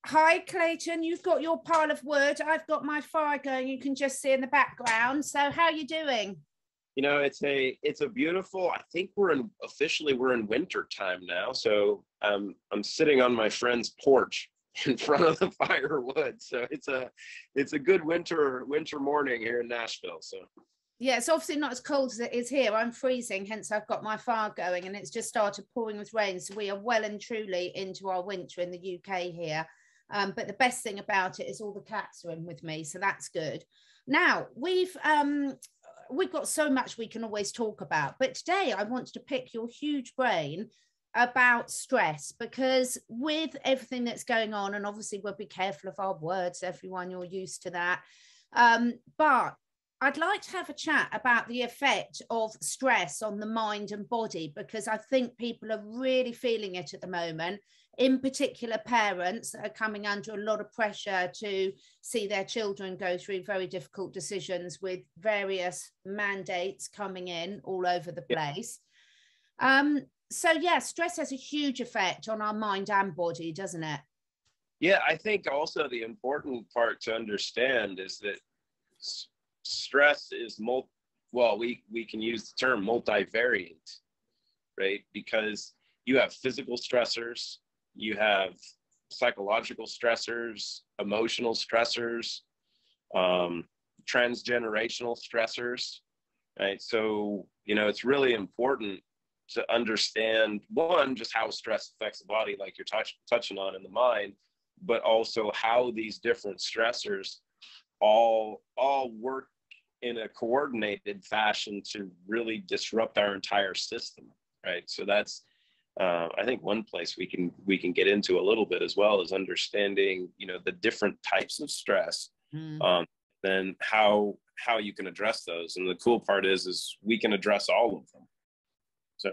Hi, Clayton. You've got your pile of wood. I've got my fire going. You can just see in the background. So how are you doing? You know, it's a beautiful, I think we're in winter time now. So I'm sitting on my friend's porch in front of the firewood. So it's a good winter morning here in Nashville. So Yeah, it's obviously not as cold as it is here. I'm freezing, hence I've got my fire going, and it's just started pouring with rain. So we are well and truly into our winter in the UK here. But the best thing about it is all the cats are in with me, so that's good. Now we've got so much we can always talk about, but today I wanted to pick your huge brain about stress, because with everything that's going on, and obviously we'll be careful of our words, everyone, you're used to that. But I'd like to have a chat about the effect of stress on the mind and body, because I think people are really feeling it at the moment. In particular, parents that are coming under a lot of pressure to see their children go through very difficult decisions with various mandates coming in all over the place. So yeah, stress has a huge effect on our mind and body, doesn't it? yeah, I think also the important part to understand is that stress is we can use the term multivariate, right? Because you have physical stressors, you have psychological stressors, emotional stressors, transgenerational stressors, right? So, you know, it's really important to understand, one, just how stress affects the body, like you're touching on, in the mind, but also how these different stressors all work in a coordinated fashion to really disrupt our entire system, right? So that's I think one place we can get into a little bit as well is understanding, you know, the different types of stress, then how you can address those. And the cool part is we can address all of them. So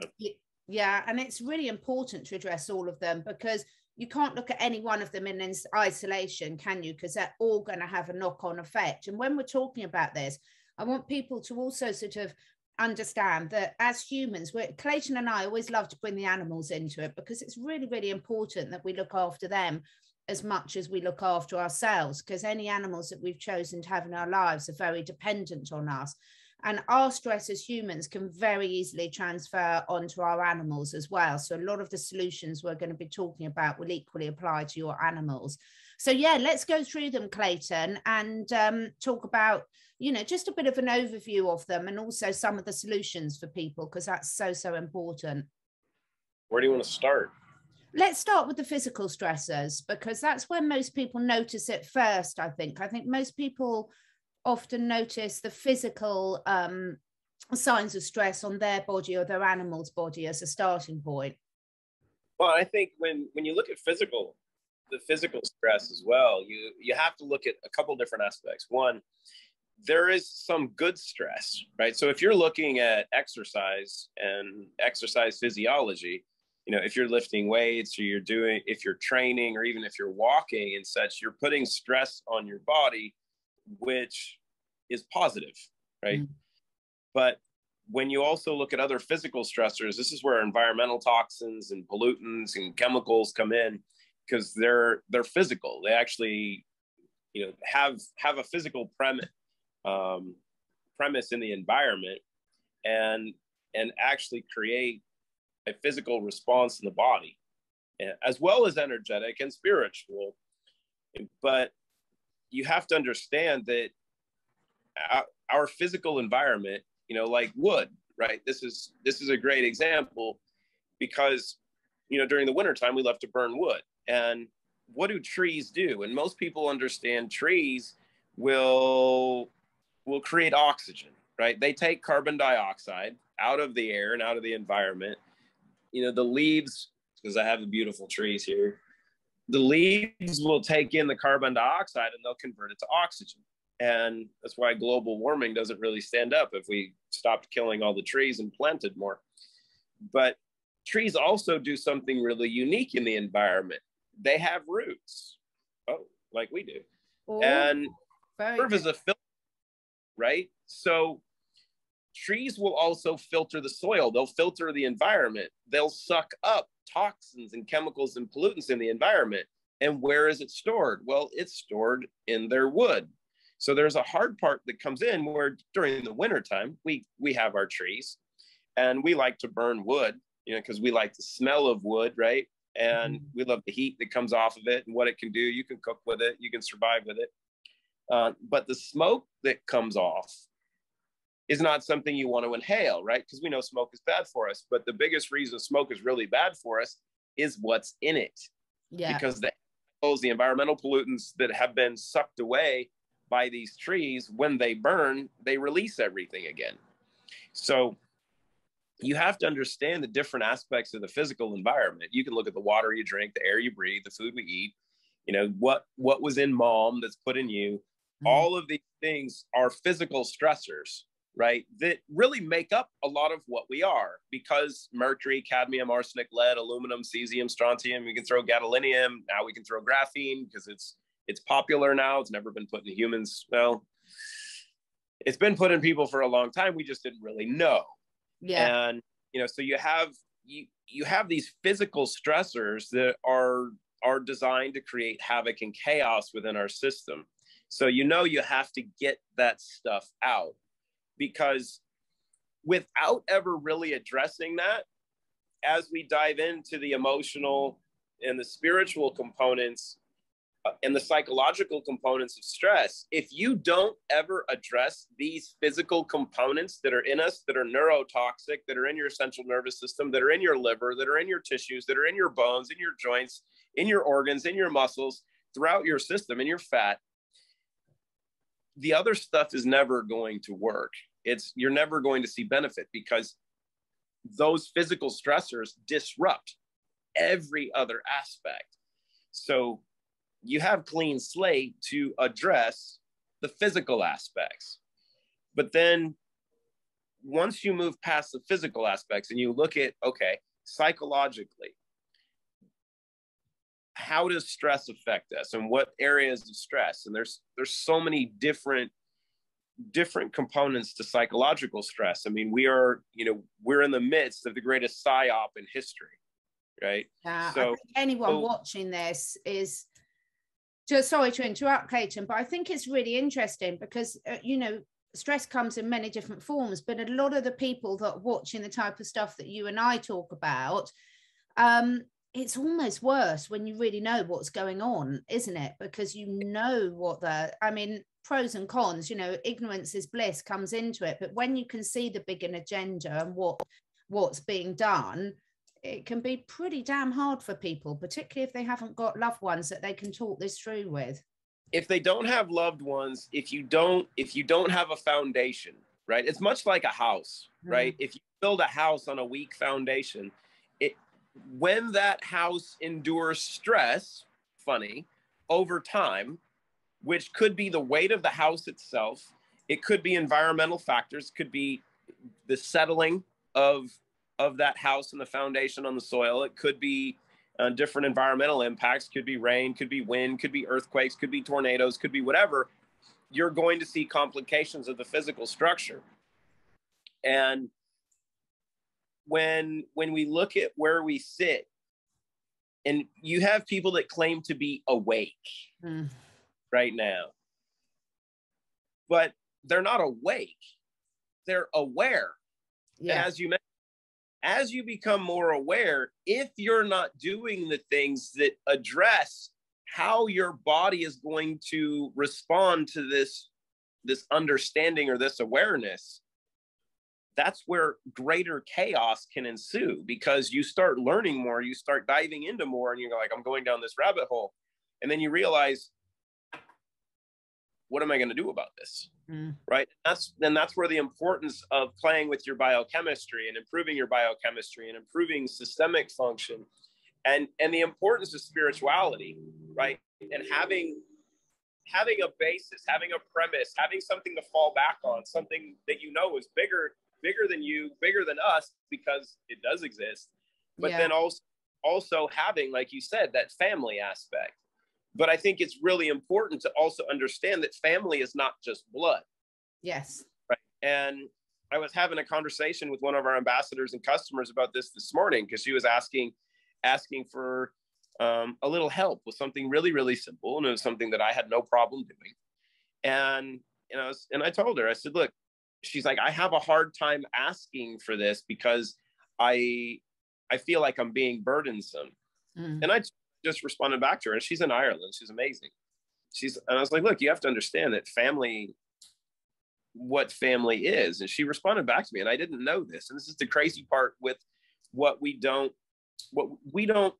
yeah, and it's really important to address all of them, because you can't look at any one of them in isolation, can you? Because they're all going to have a knock-on effect. And when we're talking about this, I want people to also sort of understand that as humans, Clayton and I always love to bring the animals into it, because it's really, really important that we look after them as much as we look after ourselves, because any animals that we've chosen to have in our lives are very dependent on us. And our stress as humans can very easily transfer onto our animals as well. So a lot of the solutions we're going to be talking about will equally apply to your animals. So yeah, let's go through them, Clayton, and talk about, you know, just a bit of an overview of them, and also some of the solutions for people, because that's so, so important. Where do you want to start? Let's start with the physical stressors, because that's where most people notice it first, I think. I think most people often notice the physical signs of stress on their body or their animal's body as a starting point. Well, I think when you look at the physical stress as well, you have to look at a couple different aspects. One, there is some good stress, right? So if you're looking at exercise and exercise physiology, you know, if you're lifting weights, or if you're training, or even if you're walking and such, you're putting stress on your body, which is positive, right? But when you also look at other physical stressors, this is where environmental toxins and pollutants and chemicals come in, because they're physical. They actually, you know, have a physical premise in the environment, and actually create a physical response in the body, as well as energetic and spiritual. But you have to understand that our physical environment, you know, like wood, right? This is a great example, because, you know, during the wintertime, we love to burn wood. And what do trees do? And most people understand trees will create oxygen, right? They take carbon dioxide out of the air and out of the environment. You know, the leaves, because I have the beautiful trees here, the leaves will take in the carbon dioxide and they'll convert it to oxygen. And that's why global warming doesn't really stand up if we stopped killing all the trees and planted more. But trees also do something really unique in the environment. They have roots, like we do. Oh, and serve as a filter, right? So trees will also filter the soil. They'll filter the environment. They'll suck up toxins and chemicals and pollutants in the environment. And where is it stored? Well, it's stored in their wood. So there's a hard part that comes in where during the wintertime, we have our trees and we like to burn wood, you know, because we like the smell of wood, right? And we love the heat that comes off of it and what it can do. You can cook with it, you can survive with it. But the smoke that comes off is not something you want to inhale, right? Because we know smoke is bad for us. But the biggest reason smoke is really bad for us is what's in it. Yeah. Because the environmental pollutants that have been sucked away by these trees, when they burn, they release everything again. So you have to understand the different aspects of the physical environment. You can look at the water you drink, the air you breathe, the food we eat, you know, what was in mom that's put in you. All of these things are physical stressors, right? That really make up a lot of what we are, because mercury, cadmium, arsenic, lead, aluminum, cesium, strontium, we can throw gadolinium. Now we can throw graphene because it's popular now. It's never been put in humans. Well, it's been put in people for a long time. We just didn't really know. Yeah. And, you know, so you have these physical stressors that are designed to create havoc and chaos within our system. So, you know, you have to get that stuff out, because without ever really addressing that, as we dive into the emotional and the spiritual components and the psychological components of stress, if you don't ever address these physical components that are in us, that are neurotoxic, that are in your central nervous system, that are in your liver, that are in your tissues, that are in your bones, in your joints, in your organs, in your muscles, throughout your system, in your fat, the other stuff is never going to work. You're never going to see benefit, because those physical stressors disrupt every other aspect. So you have clean slate to address the physical aspects. But then once you move past the physical aspects and you look at, okay, psychologically, how does stress affect us and what areas of stress? And there's so many different components to psychological stress. I mean, we're in the midst of the greatest psyop in history, right? So I think anyone watching this is just, sorry to interrupt, Clayton, but I think it's really interesting because, you know, stress comes in many different forms, but a lot of the people that are watching the type of stuff that you and I talk about, it's almost worse when you really know what's going on, isn't it? Because you know pros and cons, you know, ignorance is bliss comes into it. But when you can see the bigger agenda and what's being done, it can be pretty damn hard for people, particularly if they haven't got loved ones that they can talk this through with. If they don't have loved ones, if you don't have a foundation, right? It's much like a house, right? If you build a house on a weak foundation, when that house endures stress, over time, which could be the weight of the house itself, it could be environmental factors, could be the settling of that house and the foundation on the soil. It could be different environmental impacts, could be rain, could be wind, could be earthquakes, could be tornadoes, could be whatever. You're going to see complications of the physical structure. And when we look at where we sit, and you have people that claim to be awake right now, but they're not awake, they're aware. Yeah. And as you mentioned, as you become more aware, if you're not doing the things that address how your body is going to respond to this understanding or this awareness, that's where greater chaos can ensue, because you start learning more, you start diving into more, and you're like, I'm going down this rabbit hole. And then you realize, what am I going to do about this? Right? That's where the importance of playing with your biochemistry and improving your biochemistry and improving systemic function and the importance of spirituality, right? And having a basis, having a premise, having something to fall back on, something that you know is bigger than you, bigger than us, because it does exist. But then also having, like you said, that family aspect. But I think it's really important to also understand that family is not just blood. Yes. Right. And I was having a conversation with one of our ambassadors and customers about this morning, because she was asking for a little help with something really, really simple. And it was something that I had no problem doing. And, and I told her, I said, look, she's like, I have a hard time asking for this because I feel like I'm being burdensome. And I just responded back to her, and she's in Ireland. She's amazing. And I was like, look, you have to understand that what family is. And she responded back to me, and I didn't know this. And this is the crazy part with what we don't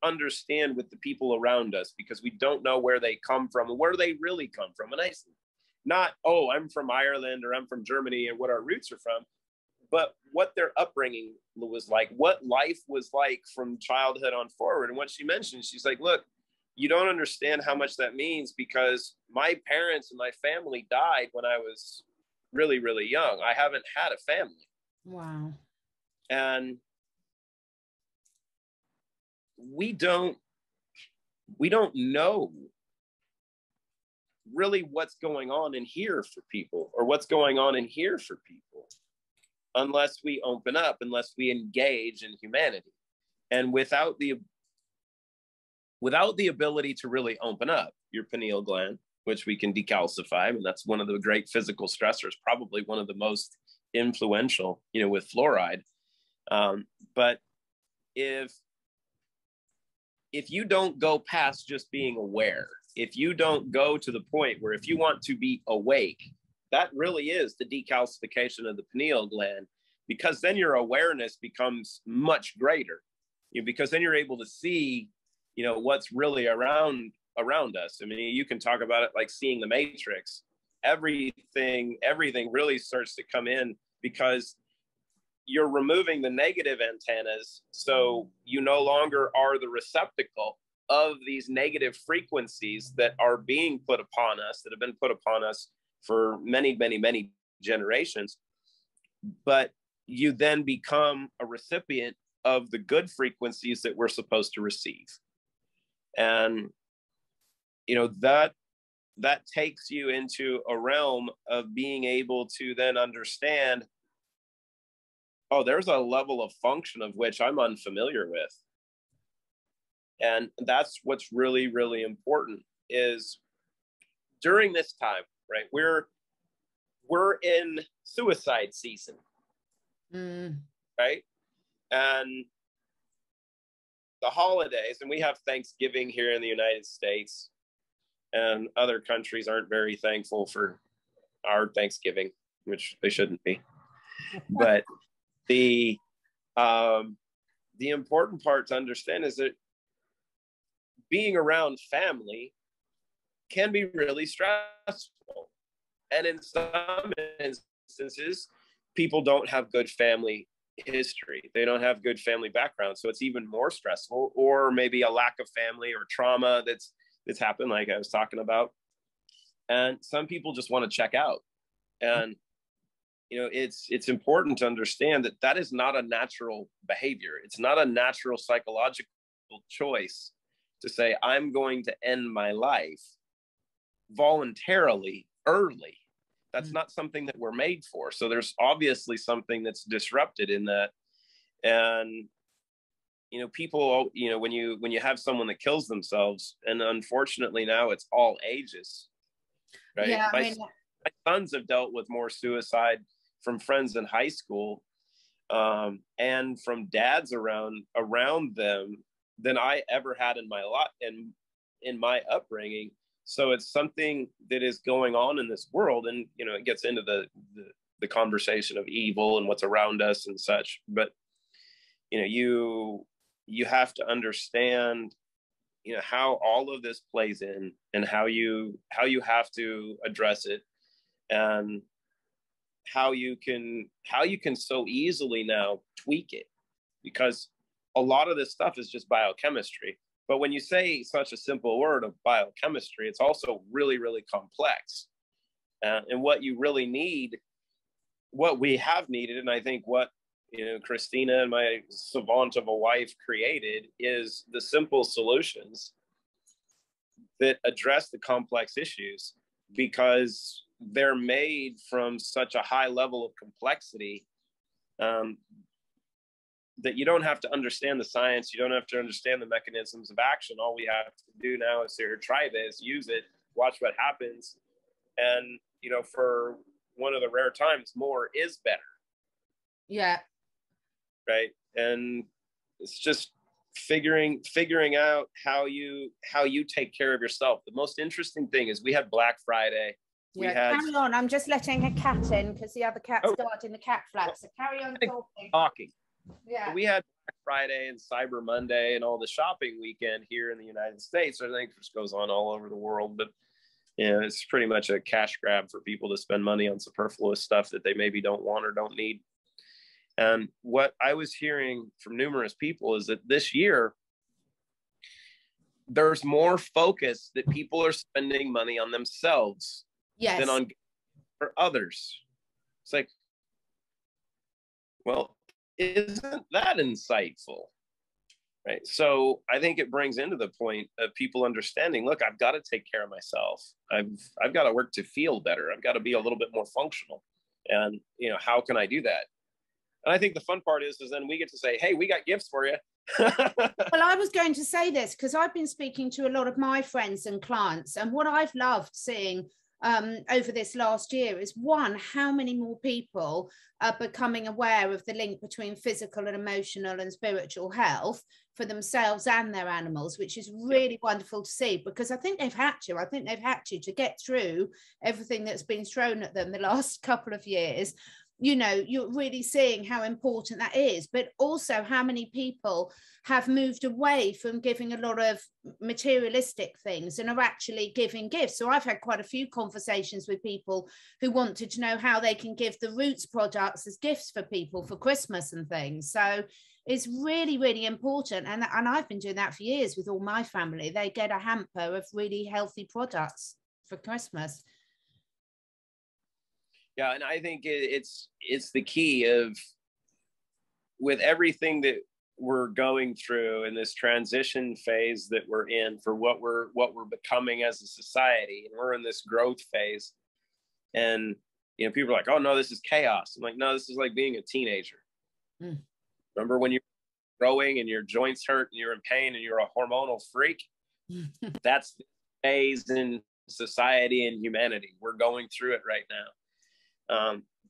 understand with the people around us, because we don't know where they come from and where they really come from. And I'm from Ireland or I'm from Germany and what our roots are from, but what their upbringing was like, what life was like from childhood on forward. And what she mentioned, she's like, look, you don't understand how much that means, because my parents and my family died when I was really, really young. I haven't had a family. Wow. And we don't know really what's going on in here for people, or what's going on in here for people, unless we open up, unless we engage in humanity. And without the ability to really open up your pineal gland, which we can decalcify, and that's one of the great physical stressors, probably one of the most influential, with fluoride. But if you don't go past just being aware, if you don't go to the point where, if you want to be awake, that really is the decalcification of the pineal gland, because then your awareness becomes much greater, because then you're able to see, what's really around us. I mean, you can talk about it like seeing the Matrix. Everything really starts to come in, because you're removing the negative antennas. So you no longer are the receptacle of these negative frequencies that are being put upon us, that have been put upon us for many, many, many generations. But you then become a recipient of the good frequencies that we're supposed to receive. And, that takes you into a realm of being able to then understand, oh, there's a level of function of which I'm unfamiliar with. And that's what's really, really important, is during this time, right? We're in suicide season, right? And the holidays, and we have Thanksgiving here in the United States, and other countries aren't very thankful for our Thanksgiving, which they shouldn't be. But the important part to understand is that being around family can be really stressful. And in some instances, people don't have good family history. They don't have good family background. So it's even more stressful, or maybe a lack of family or trauma that's happened, like I was talking about. And some people just want to check out. And, it's important to understand that is not a natural behavior. It's not a natural psychological choice to say, I'm going to end my life voluntarily early. That's not something that we're made for. So there's obviously something that's disrupted in that. And, people, when you have someone that kills themselves, and unfortunately now it's all ages, right? Yeah, my sons have dealt with more suicide from friends in high school, and from dads around them, than I ever had in my lot in my upbringing. So it's something that is going on in this world, and it gets into the conversation of evil and what's around us and such. But you have to understand how all of this plays in, and how you have to address it, and how you can so easily now tweak it, because a lot of this stuff is just biochemistry. But when you say such a simple word of biochemistry, it's also really, really complex. And what you really need, what we have needed, and I think what Christina and my savant of a wife created, is the simple solutions that address the complex issues, because they're made from such a high level of complexity that you don't have to understand the science. You don't have to understand the mechanisms of action. All we have to do now is here, try this, use it, watch what happens. And, you know, for one of the rare times, more is better. Yeah. Right. And it's just figuring out how you take care of yourself. The most interesting thing is we had Black Friday. Yeah, carry on. I'm just letting a cat in because the other cat's guarding the cat flap. So carry on talking. Yeah. So we had Black Friday and Cyber Monday and all the shopping weekend here in the United States. I think this goes on all over the world, but yeah, it's pretty much a cash grab for people to spend money on superfluous stuff that they maybe don't want or don't need. And what I was hearing from numerous people is that this year, there's more focus that people are spending money on themselves than on for others. It's like, well, isn't that insightful? Right. So I think it brings into the point of people understanding, look, I've got to take care of myself. I've got to work to feel better. I've got to be a little bit more functional. And, you know, how can I do that? And I think the fun part is then we get to say, hey, we got gifts for you. Well, I was going to say this because I've been speaking to a lot of my friends and clients, and what I've loved seeing over this last year is, one, how many more people are becoming aware of the link between physical and emotional and spiritual health for themselves and their animals, which is really wonderful to see, because I think they've had to get through everything that's been thrown at them the last couple of years. You know, you're really seeing how important that is, but also how many people have moved away from giving a lot of materialistic things and are actually giving gifts. So I've had quite a few conversations with people who wanted to know how they can give the Roots products as gifts for people for Christmas and things. So it's really, really important. And I've been doing that for years with all my family. They get a hamper of really healthy products for Christmas. Yeah, and I think it's the key of, with everything that we're going through in this transition phase that we're in for what we're becoming as a society, and we're in this growth phase. And you know, people are like, "Oh no, this is chaos." I'm like, "No, this is like being a teenager." Remember when you're growing and your joints hurt and you're in pain and you're a hormonal freak? That's the phase in society and humanity. We're going through it right now.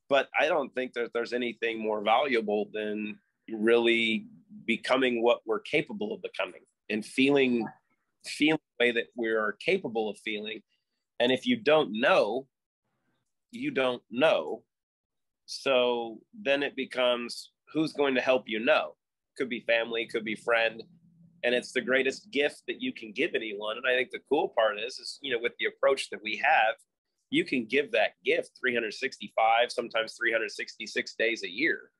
But I don't think that there's anything more valuable than really becoming what we're capable of becoming and feeling the way that we're capable of feeling. And if you don't know, you don't know. So then it becomes, who's going to help you know? Could be family, could be friend. And it's the greatest gift that you can give anyone. And I think the cool part is, you know, with the approach that we have, you can give that gift 365, sometimes 366 days a year.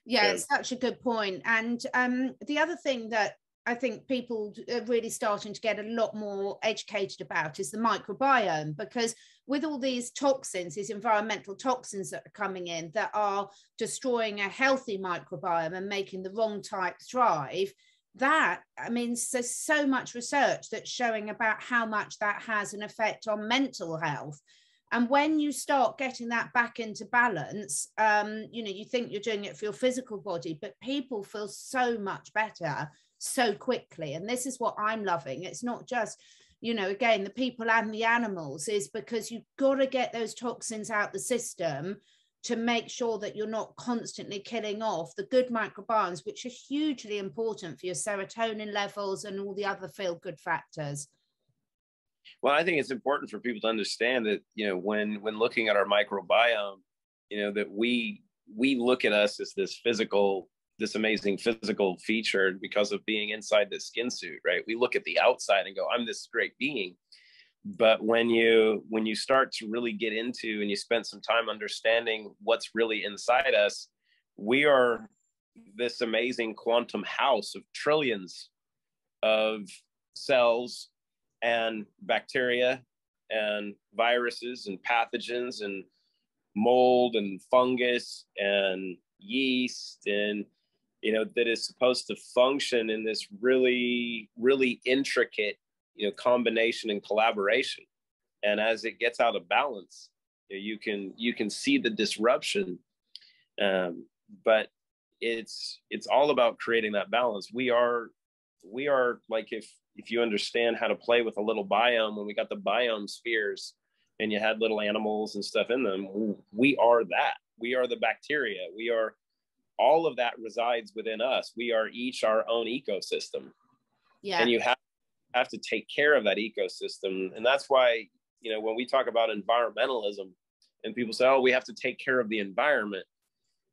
Yeah, it's such a good point. And the other thing that I think people are really starting to get a lot more educated about is the microbiome, because with all these toxins, these environmental toxins that are coming in that are destroying a healthy microbiome and making the wrong type thrive, that, I mean, there's so much research that's showing about how much that has an effect on mental health. And when you start getting that back into balance, you know, you think you're doing it for your physical body, but people feel so much better so quickly. And this is what I'm loving. It's not just, you know, again, the people and the animals, is because you've got to get those toxins out the system to make sure that you're not constantly killing off the good microbiomes, which are hugely important for your serotonin levels and all the other feel-good factors. Well, I think it's important for people to understand that, you know, when looking at our microbiome, you know, that we look at us as this amazing physical feature because of being inside the skin suit, right? We look at the outside and go, I'm this great being. But when you start to really get into and you spend some time understanding what's really inside us, we are this amazing quantum house of trillions of cells and bacteria and viruses and pathogens and mold and fungus and yeast, and you know, that is supposed to function in this really, really intricate, you know, combination and collaboration. And as it gets out of balance, you can see the disruption. But it's all about creating that balance. We are like, if you understand how to play with a little biome, when we got the biome spheres and you had little animals and stuff in them, we are that. We are the bacteria. We are, all of that resides within us. We are each our own ecosystem. Yeah. And you have to take care of that ecosystem. And that's why, you know, when we talk about environmentalism and people say, oh, we have to take care of the environment.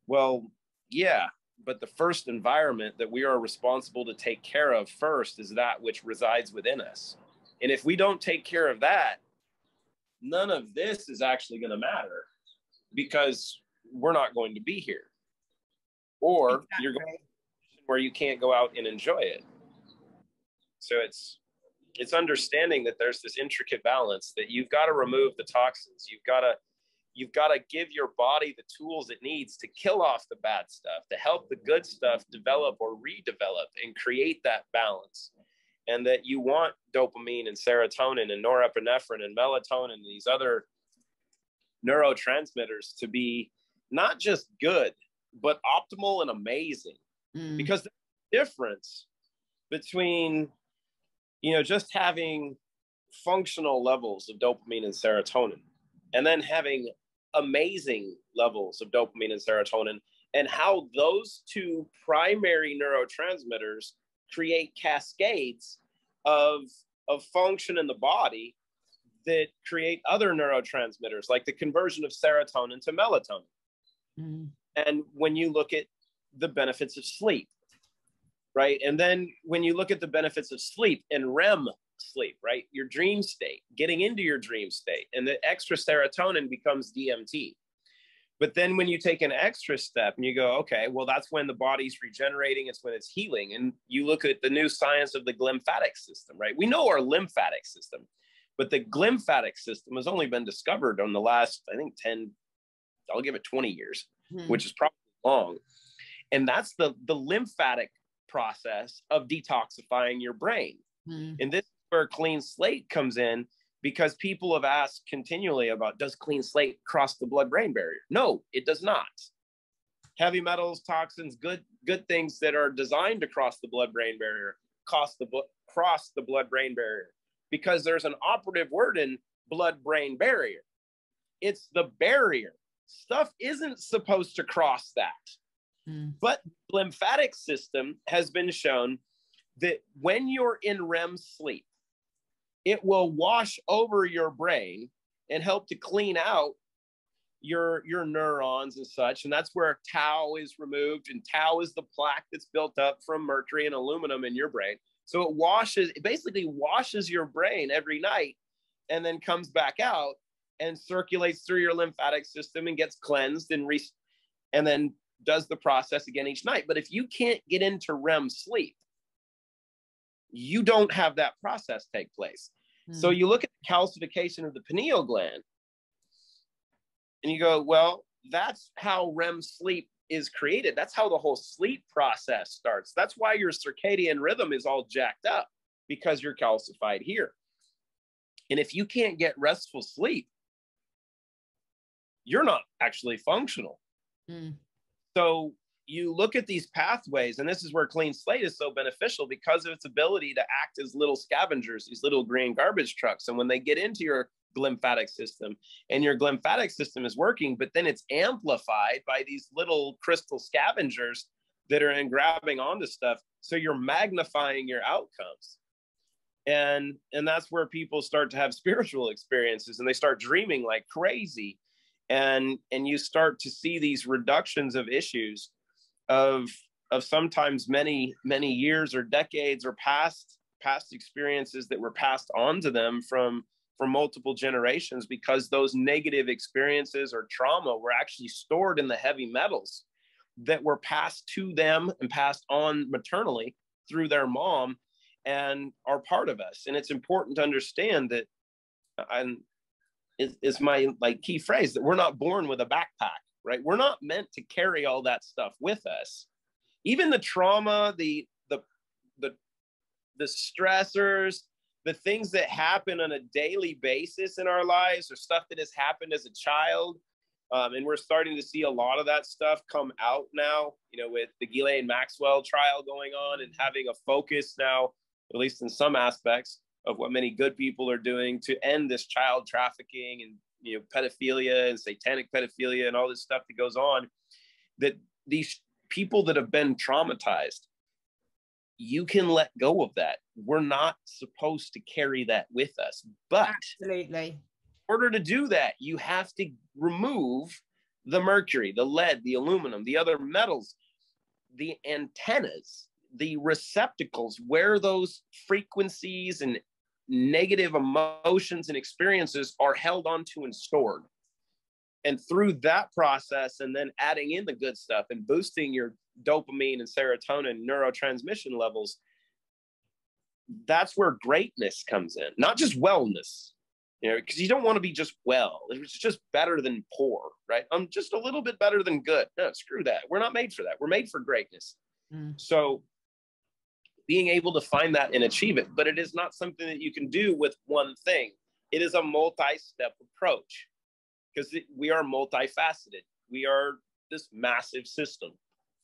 Well, yeah, but the first environment that we are responsible to take care of first is that which resides within us. And if we don't take care of that, none of this is actually going to matter, because we're not going to be here, or exactly. You're going to where you can't go out and enjoy it. So it's understanding that there's this intricate balance, that you've got to remove the toxins. You've got to give your body the tools it needs to kill off the bad stuff, to help the good stuff develop or redevelop and create that balance. And that you want dopamine and serotonin and norepinephrine and melatonin and these other neurotransmitters to be not just good, but optimal and amazing. Because the difference between, you know, just having functional levels of dopamine and serotonin, and then having amazing levels of dopamine and serotonin, and how those two primary neurotransmitters create cascades of function in the body that create other neurotransmitters, like the conversion of serotonin to melatonin. And when you look at the benefits of sleep, right? And then when you look at the benefits of sleep and REM sleep, right? Your dream state, getting into your dream state, and the extra serotonin becomes DMT. But then when you take an extra step and you go, okay, well, that's when the body's regenerating. It's when it's healing. And you look at the new science of the glymphatic system, right? We know our lymphatic system, but the glymphatic system has only been discovered on the last, I think 10, I'll give it 20 years, which is probably long. And that's the lymphatic process of detoxifying your brain. And this is where clean slate comes in, because people have asked continually about, does clean slate cross the blood-brain barrier? No, it does not. Heavy metals, toxins, good things that are designed to cross the blood-brain barrier cross the blood-brain barrier, because there's an operative word in blood-brain barrier. It's the barrier. Stuff isn't supposed to cross that. But the lymphatic system has been shown that when you're in REM sleep, it will wash over your brain and help to clean out your neurons and such. And that's where tau is removed. And tau is the plaque that's built up from mercury and aluminum in your brain. So it basically washes your brain every night, and then comes back out and circulates through your lymphatic system and gets cleansed and then does the process again each night. But if you can't get into REM sleep, you don't have that process take place. So you look at the calcification of the pineal gland and you go, well, that's how REM sleep is created. That's how the whole sleep process starts. That's why your circadian rhythm is all jacked up, because you're calcified here. And if you can't get restful sleep, you're not actually functional. So you look at these pathways, and this is where clean slate is so beneficial, because of its ability to act as little scavengers, these little green garbage trucks. And when they get into your glymphatic system, and your glymphatic system is working, but then it's amplified by these little crystal scavengers that are in grabbing onto stuff. So you're magnifying your outcomes. And that's where people start to have spiritual experiences, and they start dreaming like crazy. And you start to see these reductions of issues of sometimes many years or decades or past experiences that were passed on to them from multiple generations, because those negative experiences or trauma were actually stored in the heavy metals that were passed to them and passed on maternally through their mom, and are part of us. And it's important to understand that, is my key phrase, that we're not born with a backpack, right? We're not meant to carry all that stuff with us. Even the trauma, the stressors, the things that happen on a daily basis in our lives, or stuff that has happened as a child, And we're starting to see a lot of that stuff come out now, you know, with the Ghislaine Maxwell trial going on and having a focus now, at least in some aspects, of what many good people are doing to end this child trafficking and, you know, pedophilia and satanic pedophilia and all this stuff that goes on, that these people that have been traumatized, you can let go of that. We're not supposed to carry that with us. But absolutely, in order to do that, you have to remove the mercury, the lead, the aluminum, the other metals, the antennas, the receptacles where those frequencies and negative emotions and experiences are held onto and stored. And through that process, and then adding in the good stuff and boosting your dopamine and serotonin neurotransmission levels, that's where greatness comes in, not just wellness, you know, because you don't want to be just well. It's just better than poor, right? I'm just a little bit better than good. No, screw that. We're not made for that. We're made for greatness. So being able to find that and achieve it, but it is not something that you can do with one thing. It is a multi-step approach, because we are multifaceted. We are this massive system.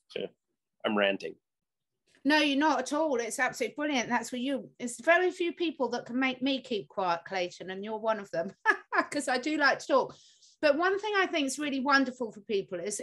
So I'm ranting. No, you're not at all. It's absolutely brilliant. That's what it's very few people that can make me keep quiet, Clayton, and you're one of them, because I do like to talk. But one thing I think is really wonderful for people is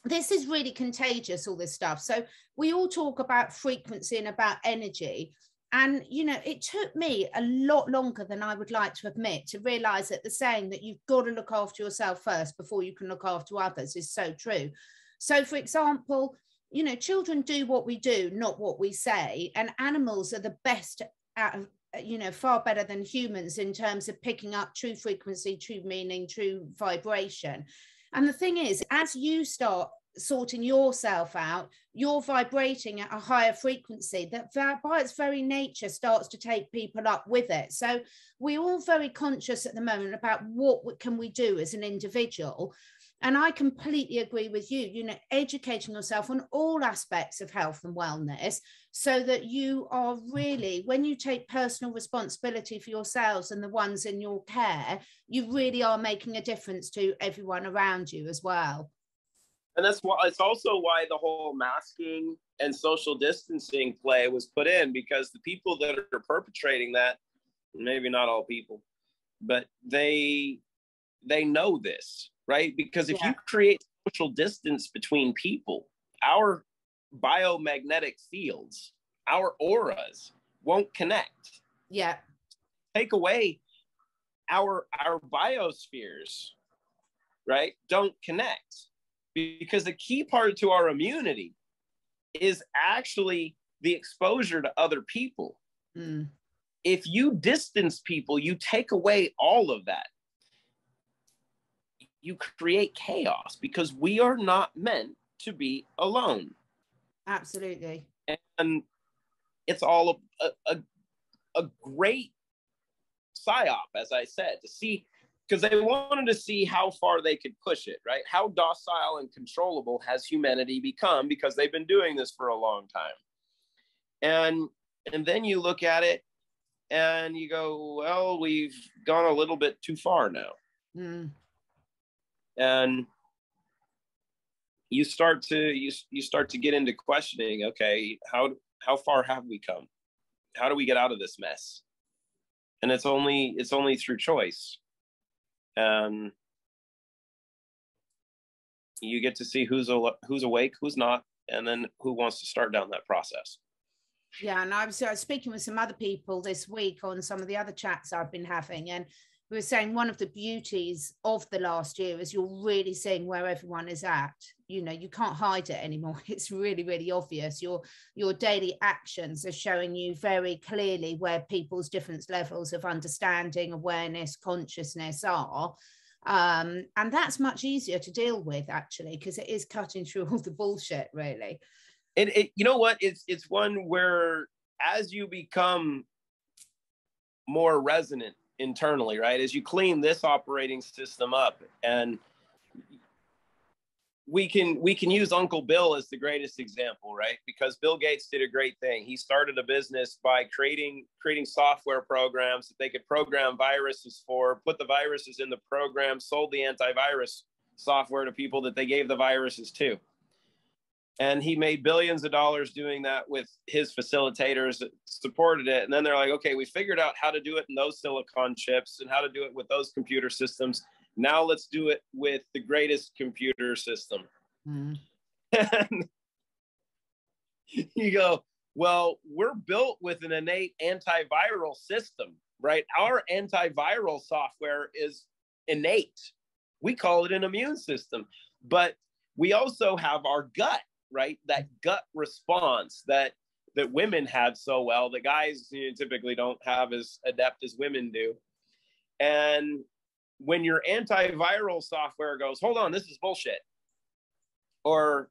this is really contagious, all this stuff. So we all talk about frequency and about energy. And, you know, it took me a lot longer than I would like to admit to realize that the saying that you've got to look after yourself first before you can look after others is so true. So, for example, you know, children do what we do, not what we say. And animals are the best at, you know, far better than humans in terms of picking up true frequency, true meaning, true vibration. And the thing is, as you start sorting yourself out, you're vibrating at a higher frequency that by its very nature starts to take people up with it. So we're all very conscious at the moment about what can we do as an individual. And I completely agree with you, you know, educating yourself on all aspects of health and wellness so that you are really, when you take personal responsibility for yourselves and the ones in your care, you really are making a difference to everyone around you as well. And that's why it's also why the whole masking and social distancing play was put in, because the people that are perpetrating that, maybe not all people, but they know this, right? Because if you create social distance between people, our biomagnetic fields, our auras won't connect. Yeah. Take away our biospheres, right? Don't connect. Because the key part to our immunity is actually the exposure to other people. If you distance people, you take away all of that. You create chaos, because we are not meant to be alone. Absolutely. And it's all a great psyop, as I said, to see, because they wanted to see how far they could push it, right? How docile and controllable has humanity become, because they've been doing this for a long time. And then you look at it and you go, well, we've gone a little bit too far now. And you start to get into questioning, okay, how far have we come? How do we get out of this mess? And it's only through choice. You get to see who's awake, who's not, and then who wants to start down that process. Yeah, and I was speaking with some other people this week on some of the other chats I've been having, and we were saying one of the beauties of the last year is you're really seeing where everyone is at. You know, you can't hide it anymore. It's really, really obvious. Your daily actions are showing you very clearly where people's different levels of understanding, awareness, consciousness are. And that's much easier to deal with, actually, because it is cutting through all the bullshit, really. It you know what? It's one where as you become more resonant internally, right? As you clean this operating system up, and we can use Uncle Bill as the greatest example, right? Because Bill Gates did a great thing. He started a business by creating software programs that they could program viruses for, put the viruses in the program, sold the antivirus software to people that they gave the viruses to. And he made billions of dollars doing that with his facilitators that supported it. And then they're like, okay, we figured out how to do it in those silicon chips and how to do it with those computer systems. Now let's do it with the greatest computer system. Mm. And you go, well, we're built with an innate antiviral system, right? Our antiviral software is innate. We call it an immune system, but we also have our gut, right? That gut response that women have so well, that guys typically don't have as adept as women do. And when your antiviral software goes, hold on, this is bullshit, or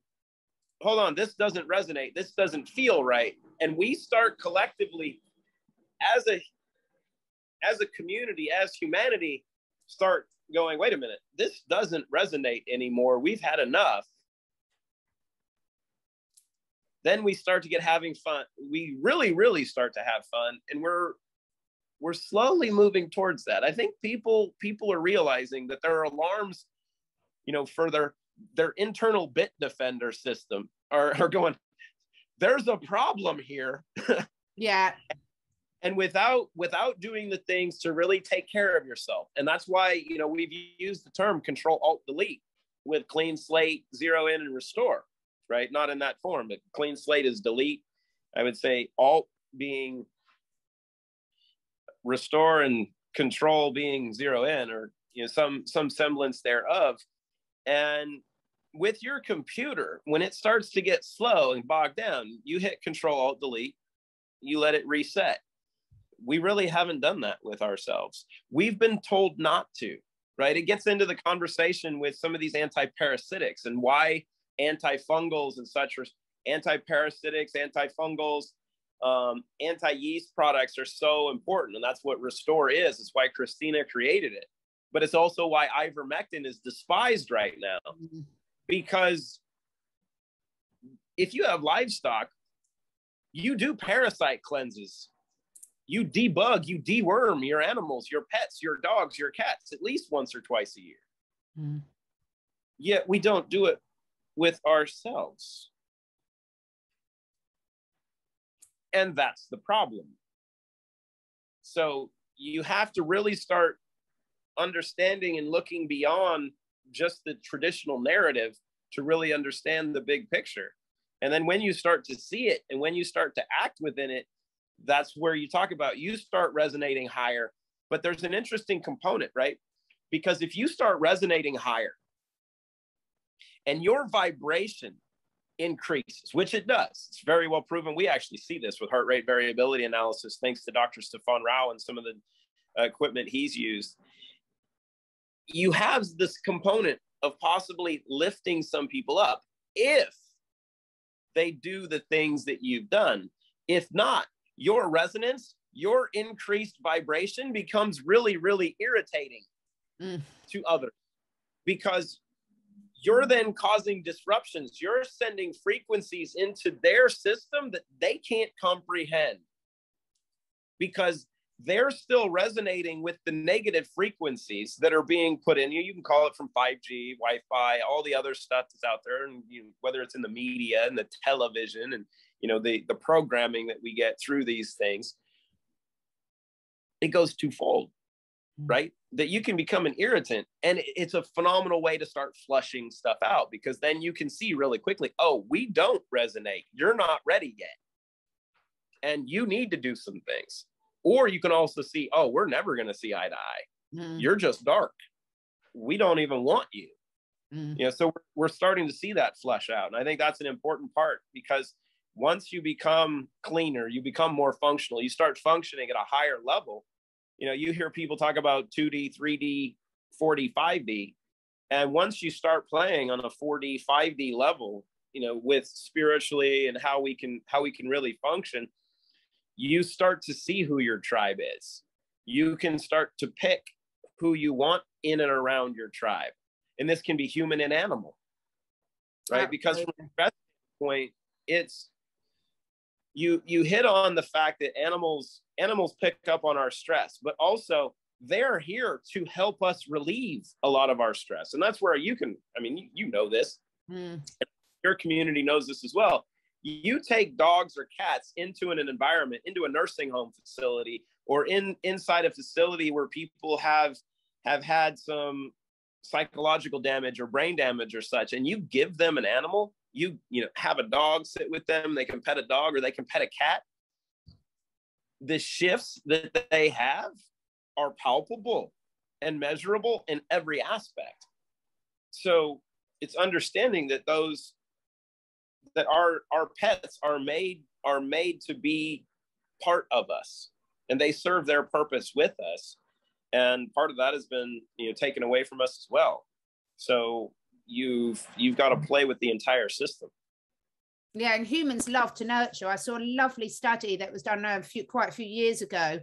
hold on, this doesn't resonate, this doesn't feel right, and we start collectively as a community, as humanity, start going, wait a minute, this doesn't resonate anymore, we've had enough. Then we start to get having fun. We really, really start to have fun, and we're slowly moving towards that. I think people are realizing that there are alarms, for their internal bit defender system are going, there's a problem here. Yeah. And without doing the things to really take care of yourself. And that's why, we've used the term Control Alt Delete with clean slate, zero in, and restore, right? Not in that form, but clean slate is delete. I would say Alt being restore and control being zero in, or some semblance thereof. And with your computer, when it starts to get slow and bogged down, you hit Control Alt Delete, you let it reset. We really haven't done that with ourselves. We've been told not to, right? It gets into the conversation with some of these anti-parasitics and why antifungals and such, anti-parasitics, antifungals, anti-yeast products are so important. And that's what Restore is. It's why Christina created it. But it's also why ivermectin is despised right now. Mm-hmm. Because if you have livestock, you do parasite cleanses. You debug, you deworm your animals, your pets, your dogs, your cats, at least once or twice a year. Mm. Yet we don't do it with ourselves. And that's the problem. So you have to really start understanding and looking beyond just the traditional narrative to really understand the big picture. And then when you start to see it and when you start to act within it, that's where you talk about, you start resonating higher. But there's an interesting component, right? Because if you start resonating higher and your vibration increases, which it does, it's very well proven. We actually see this with heart rate variability analysis, thanks to Dr. Stefan Rao and some of the equipment he's used. You have this component of possibly lifting some people up if they do the things that you've done. If not, your resonance, your increased vibration becomes really, really irritating to others, because you're then causing disruptions. You're sending frequencies into their system that they can't comprehend, because they're still resonating with the negative frequencies that are being put in you. You can call it from 5G, Wi-Fi, all the other stuff that's out there, and whether it's in the media and the television and the programming that we get through these things. It goes twofold, right? That you can become an irritant, and it's a phenomenal way to start flushing stuff out, because then you can see really quickly, oh, we don't resonate. You're not ready yet, and you need to do some things. Or you can also see, oh, we're never going to see eye to eye. Mm. You're just dark. We don't even want you. Mm. So we're starting to see that flush out. And I think that's an important part, because once you become cleaner, you become more functional, you start functioning at a higher level. You hear people talk about 2D, 3D, 4D, 5D. And once you start playing on a 4D, 5D level, with spiritually and how we can really function, you start to see who your tribe is. You can start to pick who you want in and around your tribe. And this can be human and animal, right? Because from a stress point, it's, you hit on the fact that animals pick up on our stress, but also they're here to help us relieve a lot of our stress. And that's where you can, I mean, you know this, your community knows this as well. You take dogs or cats into an environment, into a nursing home facility, or inside a facility where people have had some psychological damage or brain damage or such, and you give them an animal, you know, have a dog sit with them, they can pet a dog or they can pet a cat. The shifts that they have are palpable and measurable in every aspect. So it's understanding that our pets are made to be part of us, and they serve their purpose with us. And part of that has been, you know, taken away from us as well. So you've got to play with the entire system. Yeah, and humans love to nurture. I saw a lovely study that was done quite a few years ago,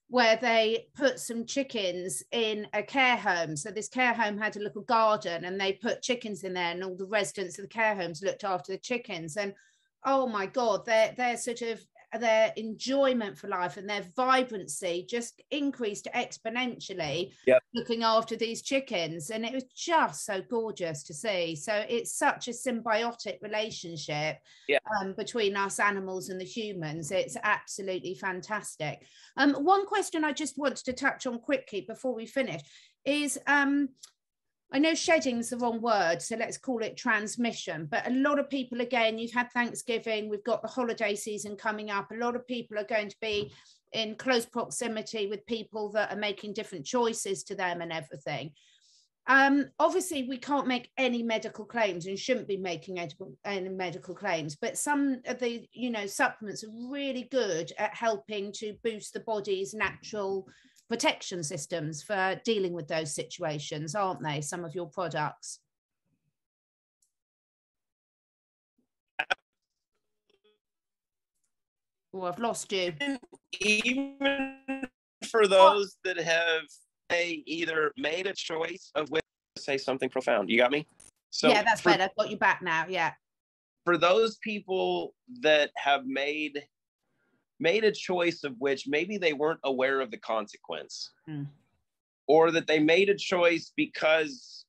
where they put some chickens in a care home. So this care home had a little garden, and they put chickens in there, and all the residents of the care homes looked after the chickens. And oh my God, their sort of their enjoyment for life and their vibrancy just increased exponentially. Yep. Looking after these chickens. And it was just so gorgeous to see. So it's such a symbiotic relationship between us animals and the humans. It's absolutely fantastic. One question I just wanted to touch on quickly before we finish is, I know shedding is the wrong word, so let's call it transmission. But a lot of people, again, you've had Thanksgiving, we've got the holiday season coming up. A lot of people are going to be in close proximity with people that are making different choices to them and everything. Obviously, we can't make any medical claims and shouldn't be making any medical claims, but some of the, you know, supplements are really good at helping to boost the body's natural protection systems for dealing with those situations, aren't they? Some of your products. Oh, I've lost you. Even for those that have either made a choice of which to say something profound. You got me? So yeah, that's better. I've got you back now. Yeah. For those people that have made a choice of which maybe they weren't aware of the consequence, or that they made a choice because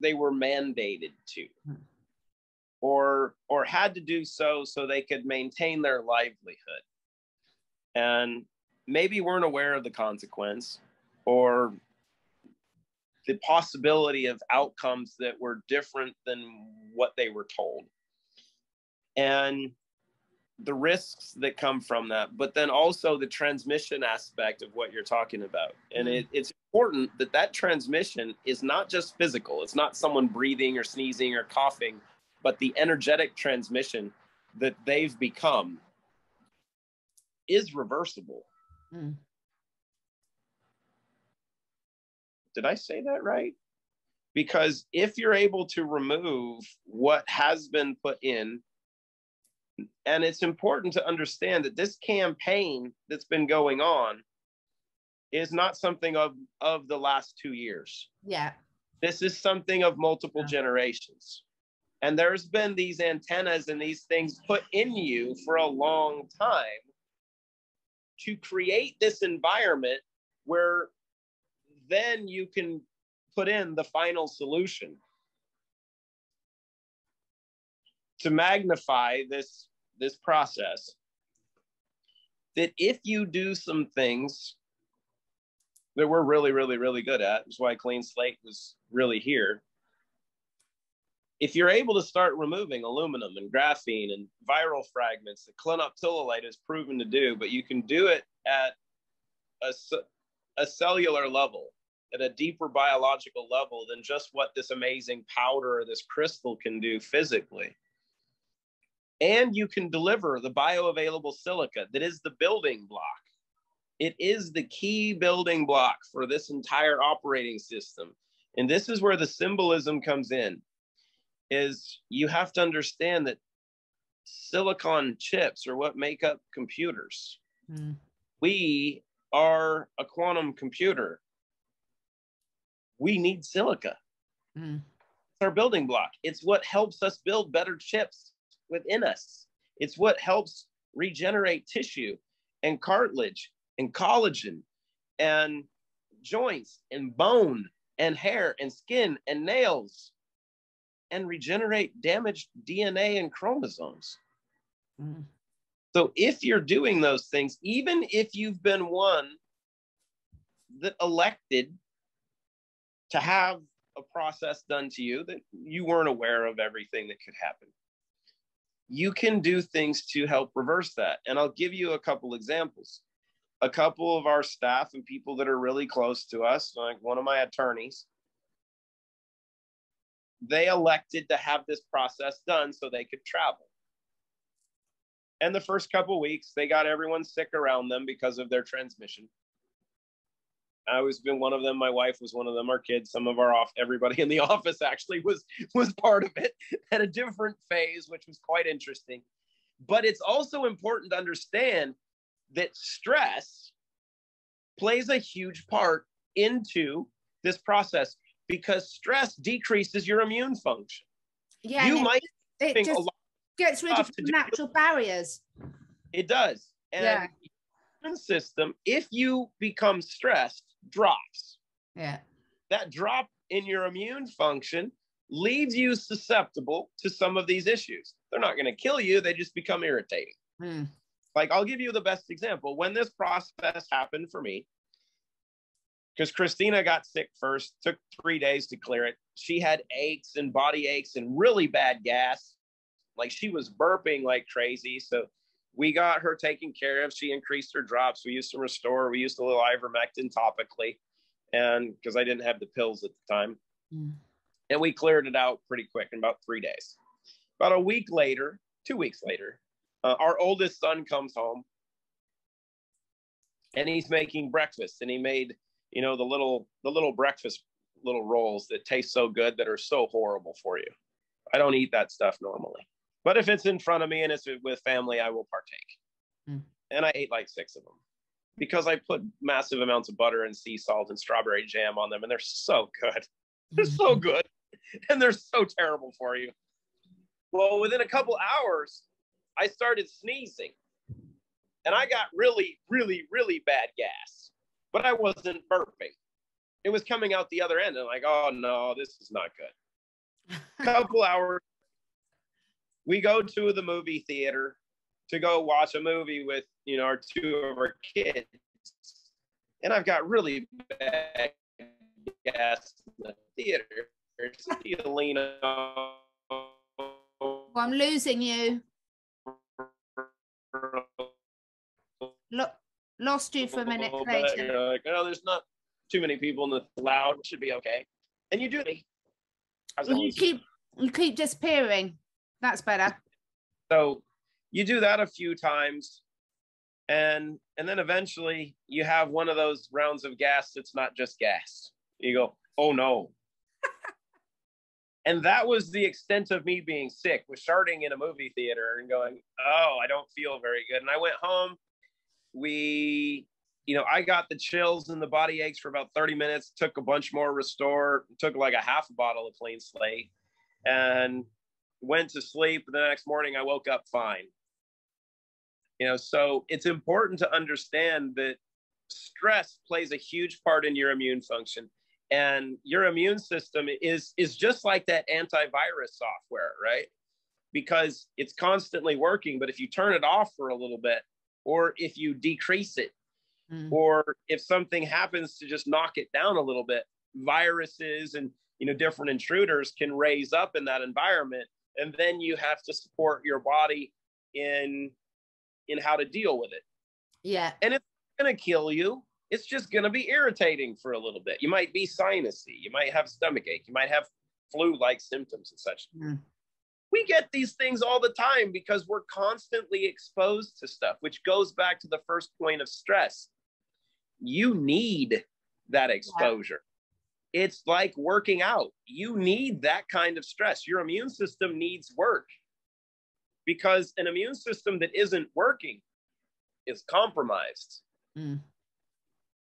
they were mandated to, or had to do so they could maintain their livelihood, and maybe weren't aware of the consequence or the possibility of outcomes that were different than what they were told, and the risks that come from that, but then also the transmission aspect of what you're talking about. And it's important that transmission is not just physical. It's not someone breathing or sneezing or coughing, but the energetic transmission that they've become is reversible. Did I say that right? Because if you're able to remove what has been put in, and it's important to understand that this campaign that's been going on is not something of the last 2 years. Yeah. This is something of multiple generations. And there's been these antennas and these things put in you for a long time to create this environment where then you can put in the final solution to magnify this process. That if you do some things that we're really, really, really good at, is why Clean Slate was really here. If you're able to start removing aluminum and graphene and viral fragments that clinoptilolite is proven to do, but you can do it at a cellular level, at a deeper biological level than just what this amazing powder or this crystal can do physically. And you can deliver the bioavailable silica that is the building block. It is the key building block for this entire operating system. And this is where the symbolism comes in, is you have to understand that silicon chips are what make up computers. We are a quantum computer. We need silica. It's our building block. It's what helps us build better chips within us. It's what helps regenerate tissue and cartilage and collagen and joints and bone and hair and skin and nails and regenerate damaged DNA and chromosomes. Mm. So if you're doing those things, even if you've been one that elected to have a process done to you that you weren't aware of everything that could happen, you can do things to help reverse that. And I'll give you a couple examples. A couple of our staff and people that are really close to us, like one of my attorneys, they elected to have this process done so they could travel. And the first couple of weeks, they got everyone sick around them because of their transmission. I was been one of them. My wife was one of them. Our kids, some of everybody in the office actually was part of it at a different phase, which was quite interesting. But it's also important to understand that stress plays a huge part into this process because stress decreases your immune function. Yeah, it just gets rid of natural barriers. It does. And yeah. The immune system, if you become stressed, drops. Yeah. That drop in your immune function leaves you susceptible to some of these issues. They're not going to kill you. They just become irritating. Mm. Like, I'll give you the best example. When this process happened for me, because Christina got sick first, took 3 days to clear it. She had aches and body aches and really bad gas. Like, she was burping like crazy. So we got her taken care of. She increased her drops. We used some Restore. We used a little ivermectin topically, and because I didn't have the pills at the time. Mm. And we cleared it out pretty quick in about 3 days. About a week later, 2 weeks later, our oldest son comes home and he's making breakfast, and he made, the little breakfast, little rolls that taste so good that are so horrible for you. I don't eat that stuff normally, but if it's in front of me and it's with family, I will partake. Mm. And I ate like 6 of them because I put massive amounts of butter and sea salt and strawberry jam on them. And they're so good. They're so good. And they're so terrible for you. Well, within a couple hours, I started sneezing and I got really, really, really bad gas, but I wasn't burping. It was coming out the other end. And I'm like, oh no, this is not good. Couple hours, we go to the movie theater to go watch a movie with, our 2 of our kids. And I've got really bad gas in the theater. Well, I'm losing you. Lost you for a minute, Clayton. You're like, oh, there's not too many people in the loud. It should be okay. And you do. You keep disappearing. That's better. So you do that a few times, and then eventually you have one of those rounds of gas that's not just gas. You go, oh no. And that was the extent of me being sick, was starting in a movie theater and going, oh, I don't feel very good. And I went home. I got the chills and the body aches for about 30 minutes, took a bunch more Restore, took like a half a bottle of Clean Slate, and went to sleep. The next morning, I woke up fine. So it's important to understand that stress plays a huge part in your immune function. And your immune system is just like that antivirus software, right? Because it's constantly working, but if you turn it off for a little bit, or if you decrease it, or if something happens to just knock it down a little bit, viruses and different intruders can raise up in that environment, and then you have to support your body in how to deal with it. Yeah. And it's going to kill you. It's just going to be irritating for a little bit. You might be sinusy. You might have stomach ache. You might have flu-like symptoms and such. Mm. We get these things all the time because we're constantly exposed to stuff, which goes back to the first point of stress. You need that exposure. Yeah. It's like working out. You need that kind of stress. Your immune system needs work, because an immune system that isn't working is compromised. Mm.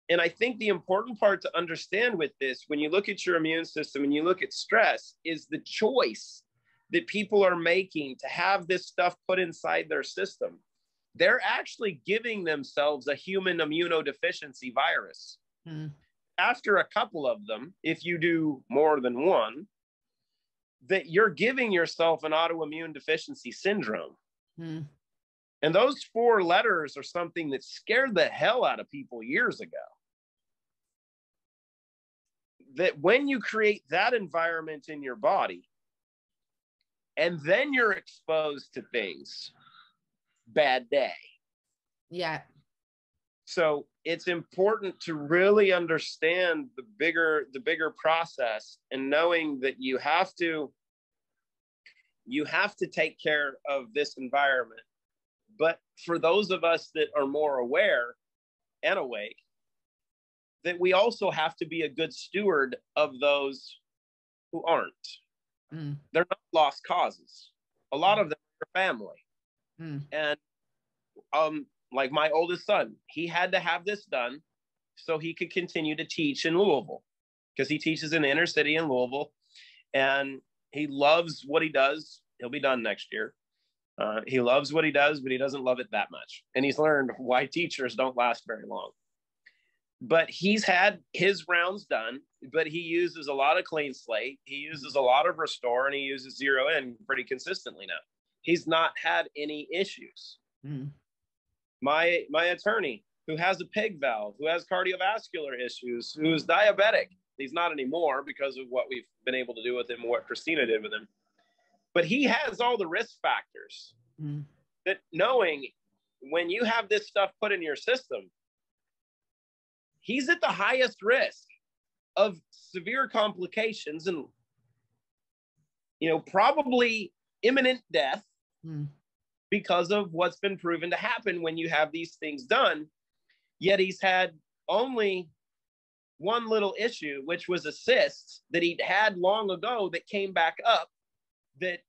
And I think the important part to understand with this, when you look at your immune system and you look at stress, is the choice that people are making to have this stuff put inside their system. They're actually giving themselves a human immunodeficiency virus. Mm. after a couple of them, if you do more than one, that you're giving yourself an autoimmune deficiency syndrome. Mm. And those 4 letters are something that scared the hell out of people years ago. That when you create that environment in your body, and then you're exposed to things, bad day. Yeah. So it's important to really understand the bigger process, and knowing that you have to take care of this environment. But for those of us that are more aware and awake, that we also have to be a good steward of those who aren't. Mm. They're not lost causes. A lot of them are family. Mm. And like my oldest son, he had to have this done so he could continue to teach in Louisville, because he teaches in the inner city in Louisville, and he loves what he does. He'll be done next year. He loves what he does, but he doesn't love it that much. And he's learned why teachers don't last very long. But he's had his rounds done, but he uses a lot of Clean Slate. He uses a lot of Restore, and he uses Zero In pretty consistently now. He's not had any issues. Mm. My attorney, who has a pig valve, who has cardiovascular issues, who's diabetic. He's not anymore because of what we've been able to do with him and what Christina did with him. But he has all the risk factors that, knowing when you have this stuff put in your system, he's at the highest risk of severe complications and, probably imminent death because of what's been proven to happen when you have these things done. Yet he's had only one little issue, which was a cyst that he'd had long ago that came back up, that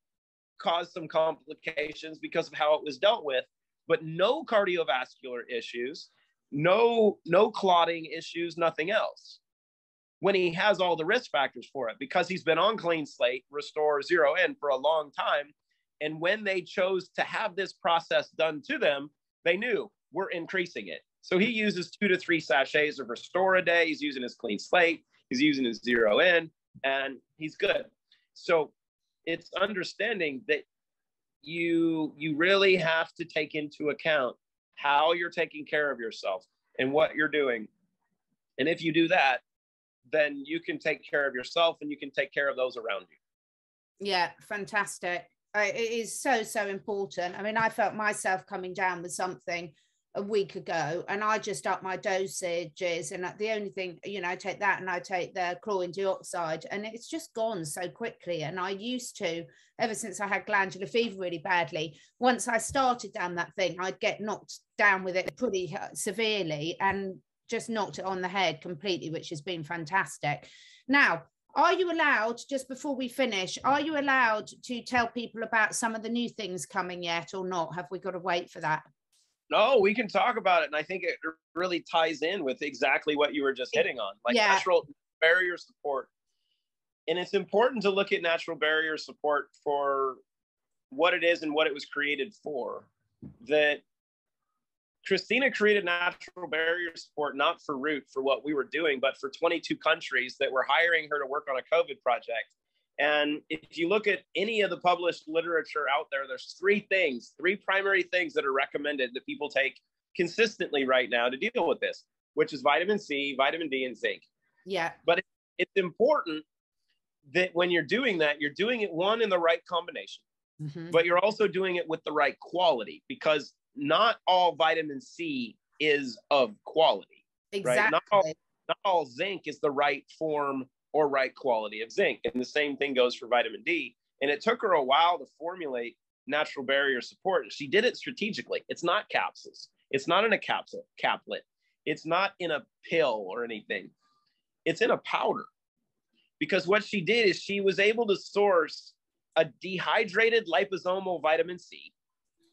caused some complications because of how it was dealt with, but no cardiovascular issues, no clotting issues, nothing else. When he has all the risk factors for it, because he's been on Clean Slate, Restore, Zero In for a long time. And when they chose to have this process done to them, they knew we're increasing it. So he uses 2 to 3 sachets of Restore a day. He's using his Clean Slate. He's using his Zero In, and he's good. So it's understanding that you really have to take into account how you're taking care of yourself and what you're doing. And if you do that, then you can take care of yourself and you can take care of those around you. Yeah, fantastic. It is so important. I mean, I felt myself coming down with something a week ago, and I just upped my dosages, and the only thing, I take that and I take the chlorine dioxide, and it's just gone so quickly. And I used to, ever since I had glandular fever really badly, once I started down that thing, I'd get knocked down with it pretty severely and just knocked it on the head completely, which has been fantastic. Now, are you allowed, just before we finish, are you allowed to tell people about some of the new things coming yet, or not? Have we got to wait for that? No, we can talk about it. And I think it really ties in with exactly what you were just hitting on, like natural barrier support. And it's important to look at natural barrier support for what it is and what it was created for. That Christina created natural barrier support, not for Root, for what we were doing, but for 22 countries that were hiring her to work on a COVID project. And if you look at any of the published literature out there, there's 3 primary things that are recommended that people take consistently right now to deal with this, which is vitamin C, vitamin D, and zinc. Yeah. But it's important that when you're doing that, you're doing it, one, in the right combination, but you're also doing it with the right quality, because not all vitamin C is of quality. Exactly. Right? Not all zinc is the right form or right quality of zinc. And the same thing goes for vitamin D. And it took her a while to formulate natural barrier support. She did it strategically. It's not capsules. It's not in a caplet. It's not in a pill or anything. It's in a powder. Because what she did is she was able to source a dehydrated liposomal vitamin C,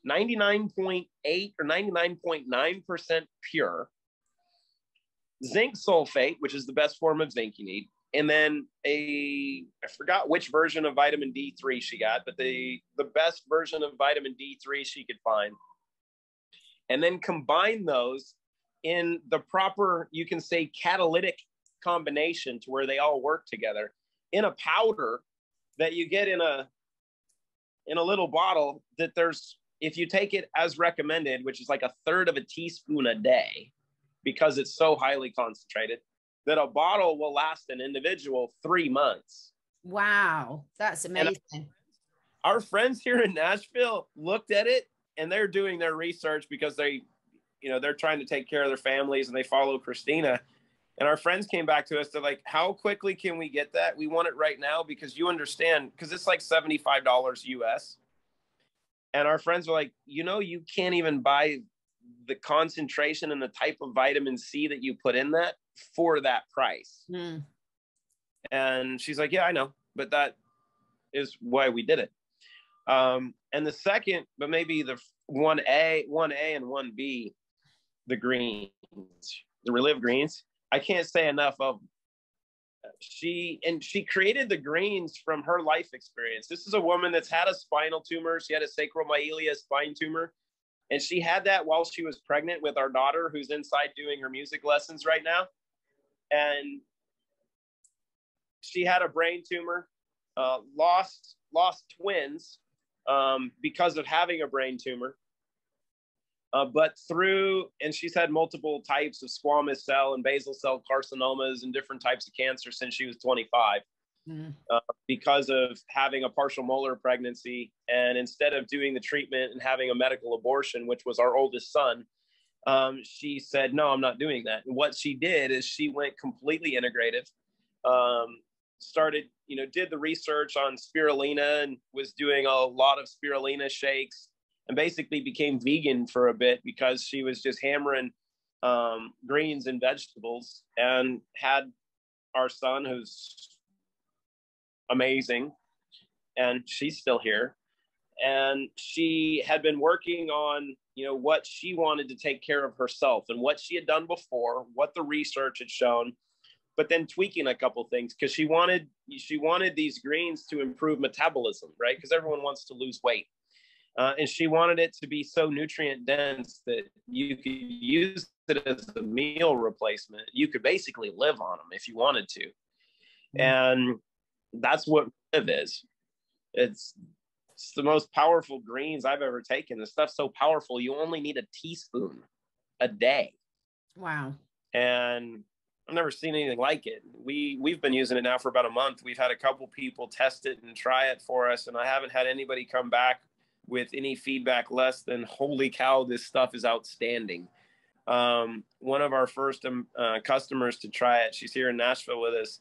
99.8 or 99.9% pure, zinc sulfate, which is the best form of zinc you need, and then I forgot which version of vitamin D3 she got, but the best version of vitamin D3 she could find. And then combine those in the proper, you can say, catalytic combination to where they all work together in a powder that you get in a little bottle, that there's, if you take it as recommended, which is like 1/3 of a teaspoon a day, because it's so highly concentrated, that a bottle will last an individual 3 months. Wow, that's amazing. And our friends here in Nashville looked at it, and they're doing their research because they, you know, they're trying to take care of their families, and they follow Christina. And our friends came back to us. They're like, how quickly can we get that? We want it right now, because you understand, because it's like $75 US. And our friends were like, you know, you can't even buy the concentration and the type of vitamin C that you put in that for that price. Mm. And she's like, yeah, I know, but that is why we did it. And the second, but maybe the 1A and 1B, the greens, the Reliv greens, I can't say enough of them. She created the greens from her life experience. This is a woman that's had a spinal tumor. She had a sacromyelia spine tumor. And she had that while she was pregnant with our daughter, who's inside doing her music lessons right now. And she had a brain tumor, lost twins because of having a brain tumor. And she's had multiple types of squamous cell and basal cell carcinomas and different types of cancer since she was 25. Because of having a partial molar pregnancy. And instead of doing the treatment and having a medical abortion, which was our oldest son, she said, no, I'm not doing that. And what she did is she went completely integrative, did the research on spirulina and was doing a lot of spirulina shakes, and basically became vegan for a bit because she was just hammering greens and vegetables, and had our son, who's amazing, and she's still here. And she had been working on, you know, what she wanted to take care of herself and what she had done before, what the research had shown, but then tweaking a couple things, because she wanted these greens to improve metabolism, right? Because everyone wants to lose weight. And she wanted it to be so nutrient dense that you could use it as a meal replacement. You could basically live on them if you wanted to. And that's what Reliv is. It's the most powerful greens I've ever taken. The stuff's so powerful, you only need a teaspoon a day. Wow. And I've never seen anything like it. We've been using it now for about a month. We've had a couple people test it and try it for us, and I haven't had anybody come back with any feedback less than, holy cow, this stuff is outstanding. One of our first customers to try it, she's here in Nashville with us.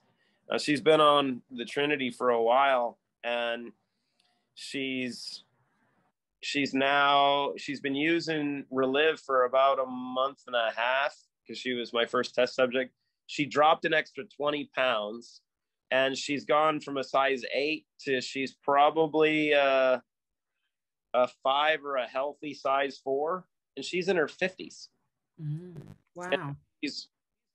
She's been on the Trinity for a while, and she's been using Reliv for about a month and a half, because she was my first test subject. She dropped an extra 20 pounds, and she's gone from a size 8 to she's probably a 5 or a healthy size 4, and she's in her 50s. Wow. And she's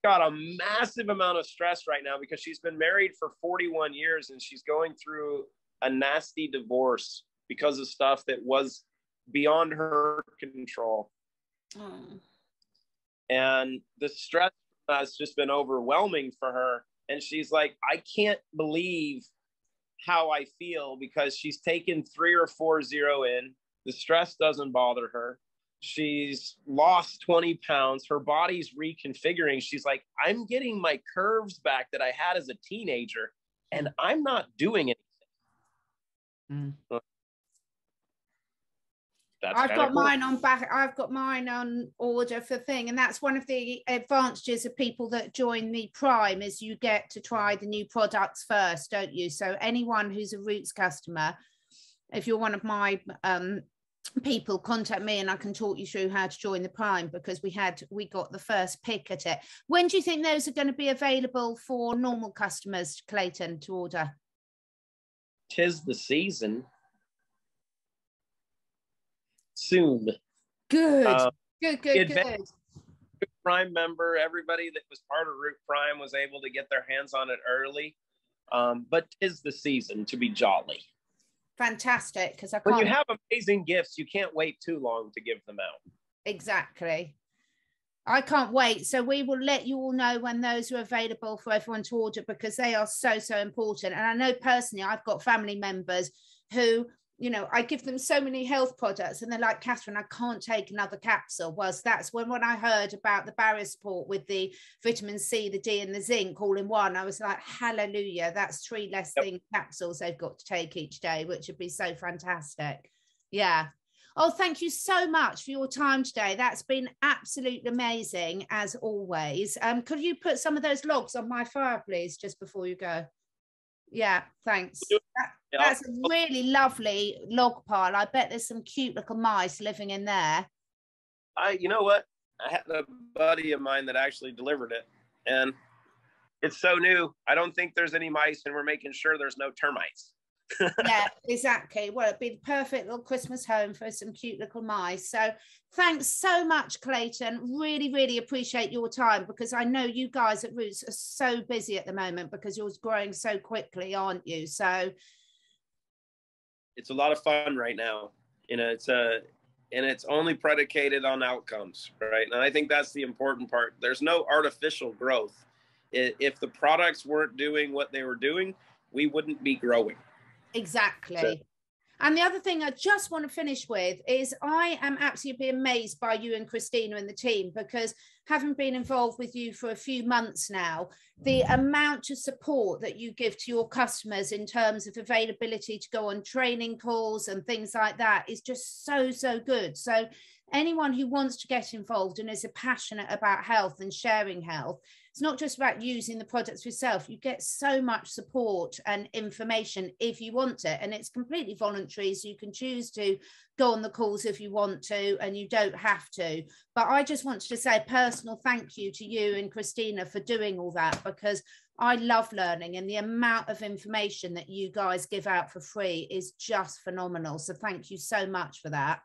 got a massive amount of stress right now because she's been married for 41 years, and she's going through a nasty divorce because of stuff that was beyond her control. And the stress has just been overwhelming for her. And she's like, I can't believe how I feel, because she's taken 3 or 4 zero in. The stress doesn't bother her. She's lost 20 pounds. Her body's reconfiguring. She's like, I'm getting my curves back that I had as a teenager, and I'm not doing anything. I've got mine on order for thing, and that's one of the advantages of people that join the Prime, is you get to try the new products first, don't you? So anyone who's a Roots customer, if you're one of my people, contact me and I can talk you through how to join the Prime, because we got the first pick at it. When do you think those are going to be available for normal customers, Clayton, to order? 'Tis the season. Soon. Good. Good. Prime member, everybody that was part of Root Prime was able to get their hands on it early. But 'tis the season to be jolly. Fantastic, because when you have amazing gifts, you can't wait too long to give them out. Exactly. I can't wait. So we will let you all know when those are available for everyone to order, because they are so, so important. And I know personally, I've got family members who, you know, I give them so many health products and they're like, Catherine, I can't take another capsule. Whilst that's when I heard about the barrier support with the vitamin C, the D and the zinc all in one, I was like, hallelujah, that's 3 less thing capsules they've got to take each day, which would be so fantastic. Yeah. Oh, thank you so much for your time today. That's been absolutely amazing, as always. Could you put some of those logs on my fire, please, just before you go? Yeah, thanks. That's a really lovely log pile. I bet there's some cute little mice living in there. You know what? I had a buddy of mine that actually delivered it, and it's so new. I don't think there's any mice, and we're making sure there's no termites. Yeah, exactly. Well, it'd be the perfect little Christmas home for some cute little mice. So thanks so much, Clayton. Really, really appreciate your time, because I know you guys at Roots are so busy at the moment because you're growing so quickly, aren't you? So it's a lot of fun right now. You know, and it's only predicated on outcomes, right? And I think that's the important part. There's no artificial growth. If the products weren't doing what they were doing, we wouldn't be growing. Exactly. So, and the other thing I just want to finish with is I am absolutely amazed by you and Christina and the team, because having been involved with you for a few months now, the amount of support that you give to your customers in terms of availability to go on training calls and things like that is just so, so good. So anyone who wants to get involved and is passionate about health and sharing health, it's not just about using the products yourself. You get so much support and information if you want it, and it's completely voluntary, so you can choose to go on the calls if you want to, and you don't have to. But I just wanted to say a personal thank you to you and Christina for doing all that, because I love learning, and the amount of information that you guys give out for free is just phenomenal. So thank you so much for that.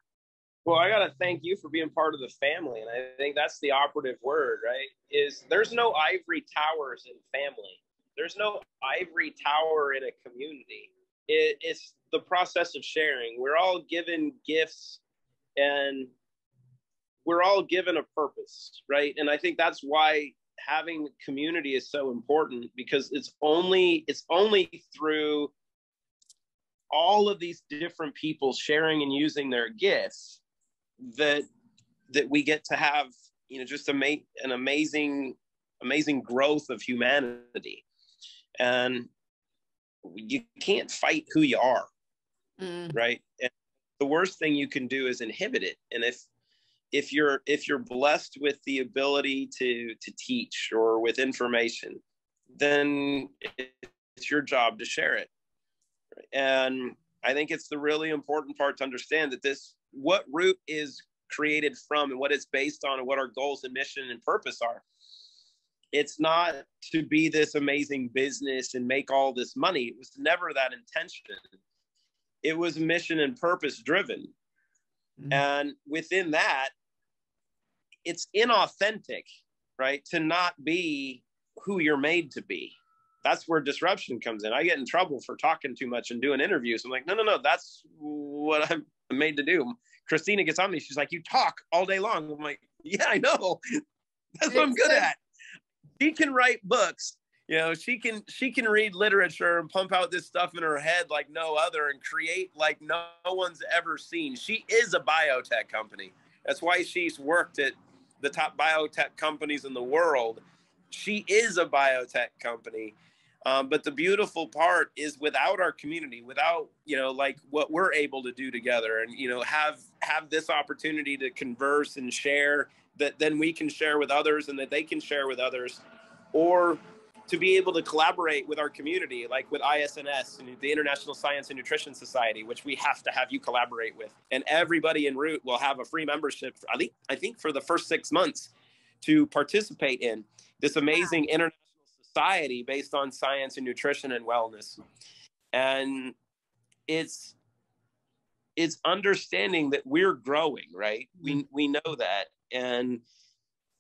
well, I got to thank you for being part of the family. And I think that's the operative word, right? Is there's no ivory towers in family. There's no ivory tower in a community. It's the process of sharing. We're all given gifts, and we're all given a purpose, right? And I think that's why having community is so important, because it's only through all of these different people sharing and using their gifts that we get to have, you know, just an amazing growth of humanity. And you can't fight who you are, right? And the worst thing you can do is inhibit it. And if you're blessed with the ability to teach or with information, then it's your job to share it. And I think it's the really important part to understand that what Root is created from and what it's based on and what our goals and mission and purpose are. It's not to be this amazing business and make all this money. It was never that intention. It was mission and purpose driven. And within that, it's inauthentic, right? To not be who you're made to be. That's where disruption comes in. I get in trouble for talking too much and doing interviews. I'm like, no, that's what I'm made to do. Christina gets on me. She's like, you talk all day long. I'm like, yeah, I know. That's what I'm good at. She can write books. You know, she can read literature and pump out this stuff in her head like no other and create like no one's ever seen. She is a biotech company. That's why she's worked at the top biotech companies in the world. She is a biotech company. But the beautiful part is without our community, without, you know, like what we're able to do together and, you know, have this opportunity to converse and share that then we can share with others and that they can share with others, or to be able to collaborate with our community, like with ISNS and the International Science and Nutrition Society, which we have to have you collaborate with. And everybody in Root will have a free membership, I think for the first 6 months, to participate in this amazing international society based on science and nutrition and wellness. And it's understanding that we're growing, right? We know that. And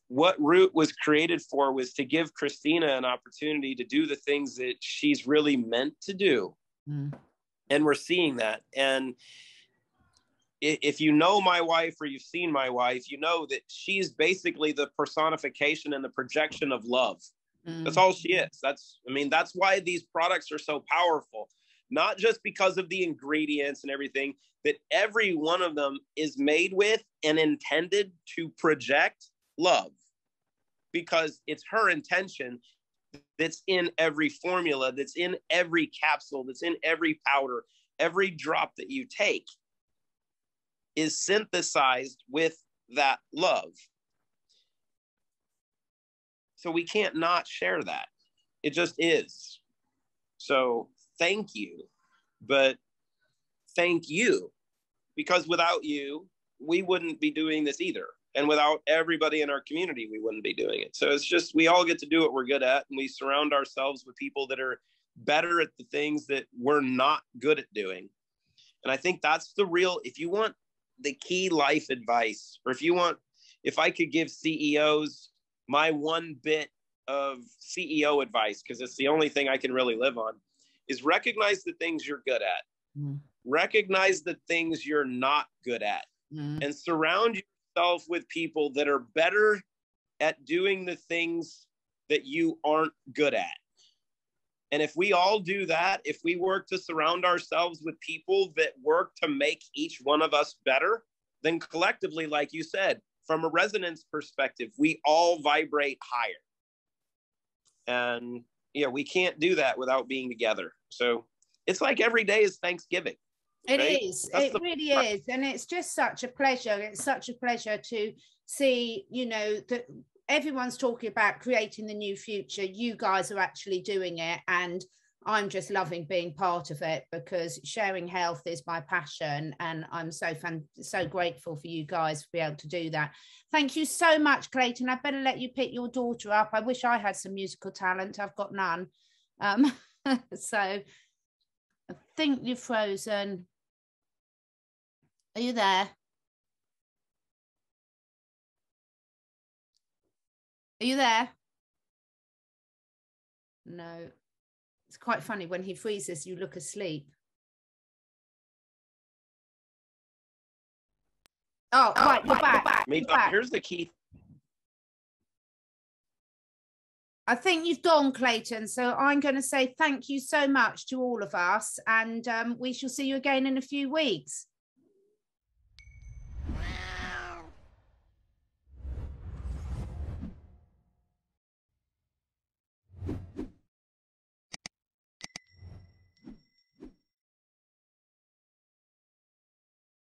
what Root was created for was to give Christina an opportunity to do the things that she's really meant to do. And we're seeing that. And if you know my wife or you've seen my wife, you know that she's basically the personification and the projection of love. That's all she is. That's why these products are so powerful, not just because of the ingredients and everything, that every one of them is made with and intended to project love, because it's her intention that's in every formula, that's in every capsule, that's in every powder, every drop that you take is synthesized with that love. So we can't not share that. It just is. So thank you, but thank you, because without you, we wouldn't be doing this either. And without everybody in our community, we wouldn't be doing it. So it's just, we all get to do what we're good at, and we surround ourselves with people that are better at the things that we're not good at doing. And I think that's the real, if you want the key life advice, or if I could give CEOs my one bit of CEO advice, because it's the only thing I can really live on, is recognize the things you're good at. Recognize the things you're not good at, and surround yourself with people that are better at doing the things that you aren't good at. And if we all do that, if we work to surround ourselves with people that work to make each one of us better, then collectively, like you said, from a resonance perspective, we all vibrate higher. And yeah, we can't do that without being together. So it's like every day is Thanksgiving. It right? is. It really is. And it's just such a pleasure. It's such a pleasure to see, you know, that everyone's talking about creating the new future. You guys are actually doing it. And I'm just loving being part of it, because sharing health is my passion. And I'm so grateful for you guys to be able to do that. Thank you so much, Clayton. I better let you pick your daughter up. I wish I had some musical talent. I've got none. So I think you're frozen. Are you there? Are you there? No. It's quite funny, when he freezes, you look asleep. Oh, right, you're back. You're back. Here's the key. I think you've gone, Clayton. So I'm going to say thank you so much to all of us, and we shall see you again in a few weeks.